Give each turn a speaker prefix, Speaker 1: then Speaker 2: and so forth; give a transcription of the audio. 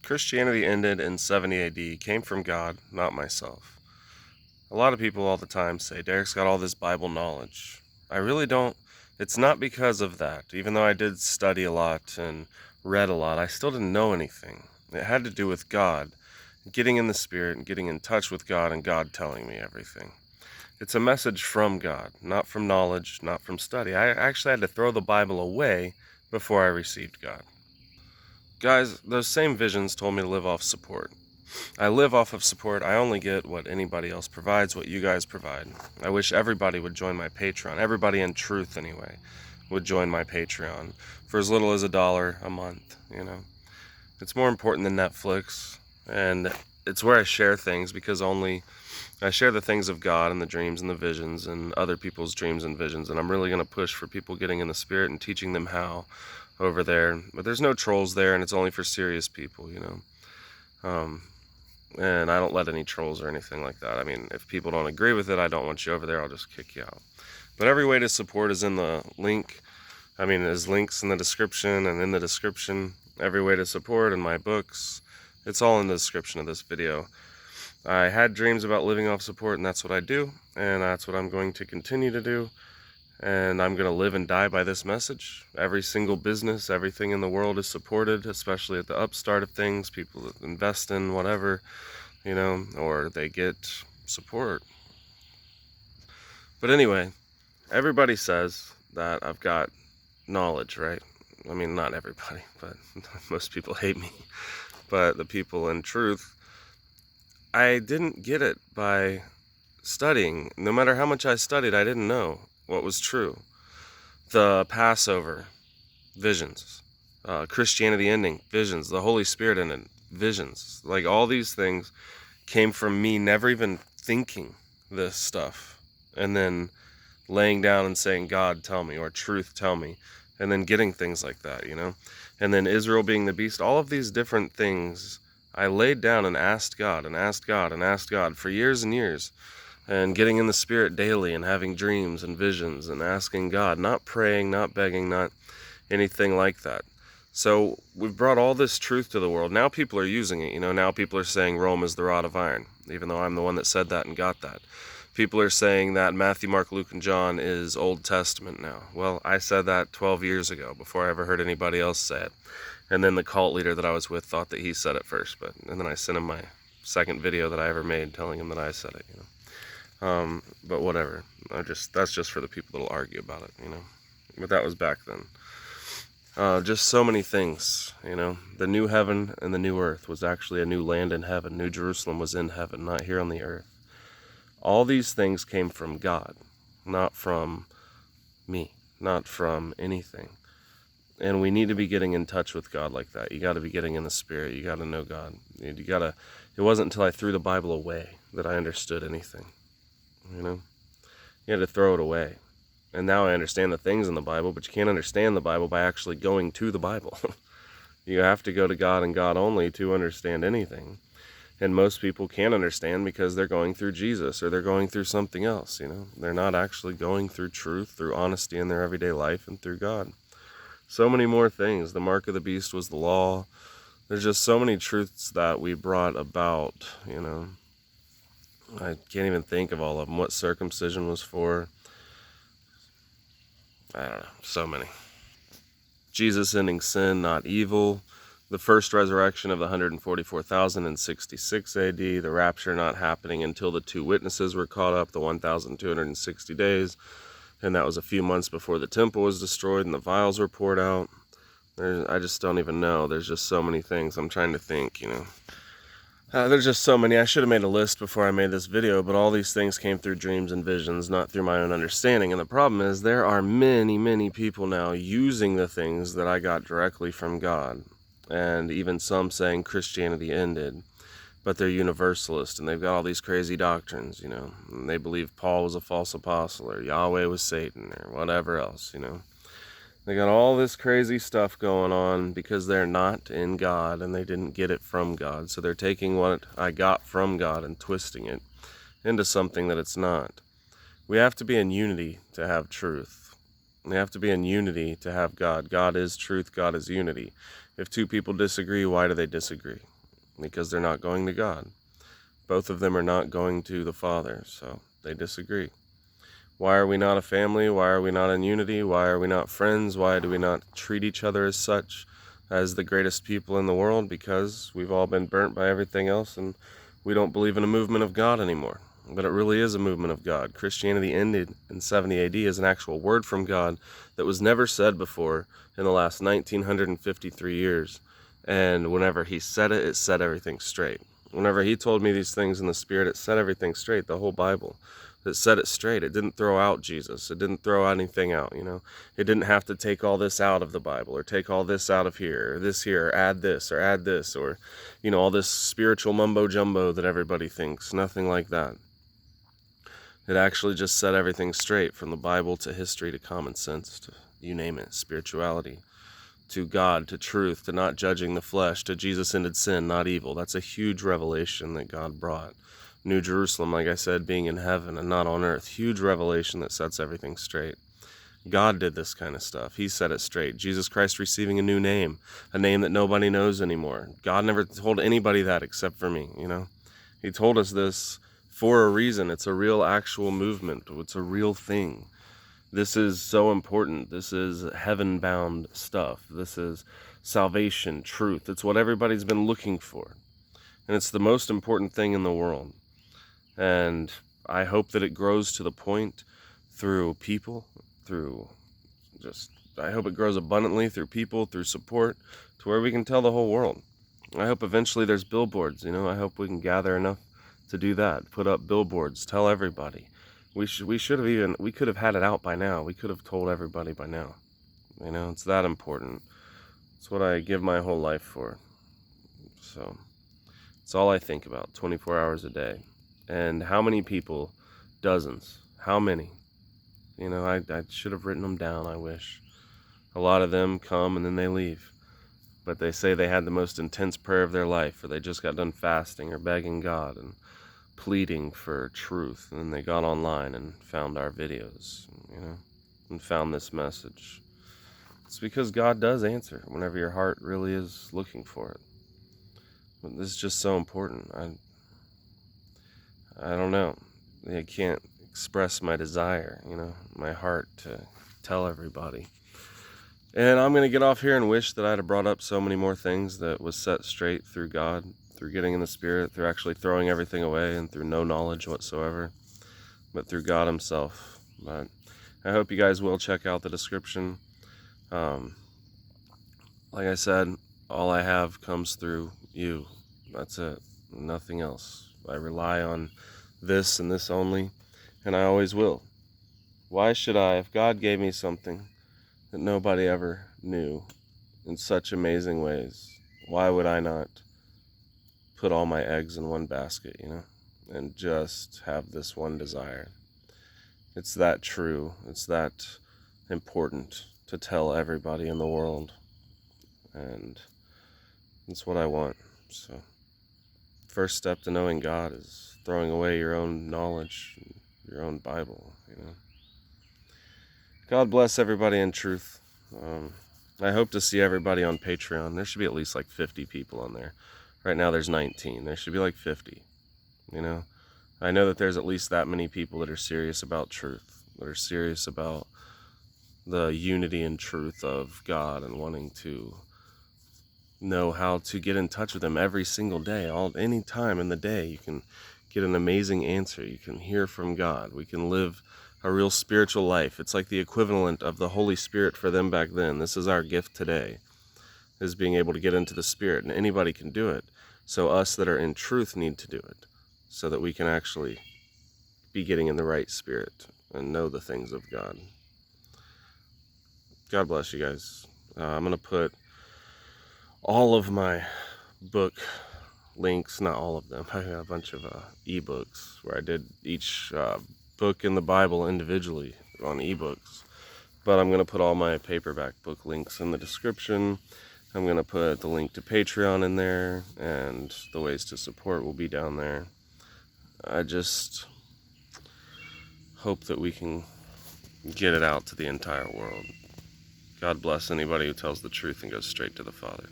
Speaker 1: Christianity ended in 70 AD, came from God, not myself. A lot of people all the time say, Derich's got all this Bible knowledge. I really don't. It's not because of that. Even though I did study a lot and read a lot, I still didn't know anything. It had to do with God, getting in the Spirit and getting in touch with God and God telling me everything. It's a message from God, not from knowledge, not from study. I actually had to throw the Bible away before I received God. Guys, those same visions told me to live off support. I live off of support. I only get what anybody else provides, what you guys provide. I wish everybody would join my Patreon. Everybody in truth, anyway, would join my Patreon for as little as $1 a month, you know. It's more important than Netflix, and it's where I share things, because only I share the things of God and the dreams and the visions and other people's dreams and visions, and I'm really going to push for people getting in the Spirit and teaching them how over there. But there's no trolls there, and it's only for serious people, you know. And I don't let any trolls or anything like that. I mean, if people don't agree with it, I don't want you over there, I'll just kick you out. But every way to support is in the link. I mean, there's links in the description and in the description. Every way to support and my books. It's all in the description of this video. I had dreams about living off support, and that's what I do. And that's what I'm going to continue to do. And I'm going to live and die by this message. Every single business, everything in the world is supported, especially at the upstart of things. People that invest in whatever, you know, or they get support. But anyway, everybody says that I've got knowledge, right? I mean, not everybody, but most people hate me. But the people in truth, I didn't get it by studying. No matter how much I studied, I didn't know what was true. The Passover, visions. Christianity ending, visions. The Holy Spirit ending, visions. Like, all these things came from me never even thinking this stuff, and then laying down and saying, God, tell me, or truth, tell me, and then getting things like that, you know. And then Israel being the beast, all of these different things, I laid down and asked God and asked God and asked God for years and years, and getting in the Spirit daily and having dreams and visions and asking God, not praying, not begging, not anything like that. So we've brought all this truth to the world. Now people are using it, you know. Now people are saying Rome is the rod of iron, even though I'm the one that said that and got that. People are saying that Matthew, Mark, Luke, and John is Old Testament now. Well, I said that 12 years ago before I ever heard anybody else say it. And then the cult leader that I was with thought that he said it first, and then I sent him my second video that I ever made telling him that I said it, you know. But whatever. That's just for the people that'll argue about it, you know. But that was back then. Just so many things, you know. The new heaven and the new earth was actually a new land in heaven. New Jerusalem was in heaven, not here on the earth. All these things came from God, not from me, not from anything. And we need to be getting in touch with God like that. You got to be getting in the Spirit. You got to know God. It wasn't until I threw the Bible away that I understood anything, you know. You had to throw it away. And now I understand the things in the Bible, but you can't understand the Bible by actually going to the Bible. You have to go to God and God only to understand anything. And most people can't understand because they're going through Jesus, or they're going through something else, you know. They're not actually going through truth, through honesty in their everyday life, and through God. So many more things. The mark of the beast was the law. There's just so many truths that we brought about, you know. I can't even think of all of them. What circumcision was for. I don't know. So many. Jesus ending sin, not evil. The first resurrection of the 144,000 in 66 AD. The rapture not happening until the 2 witnesses were caught up, the 1,260 days. And that was a few months before the temple was destroyed and the vials were poured out. I just don't even know. There's just so many things. I'm trying to think, you know. There's just so many. I should have made a list before I made this video, but all these things came through dreams and visions, not through my own understanding. And the problem is there are many, many people now using the things that I got directly from God. And even some saying Christianity ended, but they're universalist, and they've got all these crazy doctrines, you know. And they believe Paul was a false apostle, or Yahweh was Satan, or whatever else, you know. They got all this crazy stuff going on because they're not in God and they didn't get it from God. So they're taking what I got from God and twisting it into something that it's not. We have to be in unity to have truth. We have to be in unity to have God. God is truth. God is unity. If two people disagree, why do they disagree? because they're not going to God. Both of them are not going to the Father, so they disagree. Why are we not a family? Why are we not in unity? Why are we not friends? Why do we not treat each other as such, as the greatest people in the world? Because we've all been burnt by everything else, and we don't believe in a movement of God anymore. But it really is a movement of God. Christianity ended in 70 AD as an actual word from God that was never said before in the last 1953 years. And whenever he said it, it set everything straight. Whenever he told me these things in the Spirit, it set everything straight, the whole Bible. It set it straight. It didn't throw out Jesus. It didn't throw anything out, you know. It didn't have to take all this out of the Bible, or take all this out of here, or this here, or add this, or, you know, all this spiritual mumbo-jumbo that everybody thinks. Nothing like that. It actually just set everything straight, from the Bible to history to common sense to, you name it, spirituality, to God, to truth, to not judging the flesh, to Jesus ended sin, not evil. That's a huge revelation that God brought. New Jerusalem, like I said, being in heaven and not on earth. Huge revelation that sets everything straight. God did this kind of stuff. He set it straight. Jesus Christ receiving a new name, a name that nobody knows anymore. God never told anybody that except for me, you know. He told us this for a reason. It's a real actual movement. It's a real thing. This is so important. This is heaven-bound stuff. This is salvation, truth. It's what everybody's been looking for. And it's the most important thing in the world. And I hope that it grows to the point through people, I hope it grows abundantly through people, through support, to where we can tell the whole world. I hope eventually there's billboards, you know. I hope we can gather enough to do that. Put up billboards, tell everybody. We could have had it out by now. We could have told everybody by now. You know, it's that important. It's what I give my whole life for. So, it's all I think about, 24 hours a day. And how many people? Dozens. How many? You know, I should have written them down, I wish. A lot of them come and then they leave. But they say they had the most intense prayer of their life, or they just got done fasting or begging God and pleading for truth. And then they got online and found our videos, you know, and found this message. It's because God does answer whenever your heart really is looking for it. But this is just so important. I don't know. I can't express my desire, you know, my heart to tell everybody. And I'm going to get off here and wish that I'd have brought up so many more things that was set straight through God, through getting in the Spirit, through actually throwing everything away, and through no knowledge whatsoever, but through God himself. But I hope you guys will check out the description. Like I said, all I have comes through you. That's it. Nothing else. I rely on this and this only, and I always will. Why should I, if God gave me something that nobody ever knew in such amazing ways, why would I not put all my eggs in one basket, you know, and just have this one desire? It's that true. It's that important to tell everybody in the world, and it's what I want. So, first step to knowing God is throwing away your own knowledge, your own Bible, you know. God bless everybody in truth. I hope to see everybody on Patreon. There should be at least like 50 people on there. Right now there's 19. There should be like 50, you know. I know that there's at least that many people that are serious about truth, that are serious about the unity and truth of God, and wanting to know how to get in touch with him every single day. Any time in the day you can get an amazing answer. You can hear from God. We can live a real spiritual life. It's like the equivalent of the Holy Spirit for them back then. This is our gift today, is being able to get into the Spirit, and anybody can do it. So us that are in truth need to do it, so that we can actually be getting in the right spirit and know the things of God. God bless you guys. I'm going to put all of my book links, not all of them. I got a bunch of ebooks where I did each book in the Bible individually on ebooks. But I'm going to put all my paperback book links in the description. I'm going to put the link to Patreon in there, and the ways to support will be down there. I just hope that we can get it out to the entire world. God bless anybody who tells the truth and goes straight to the Father.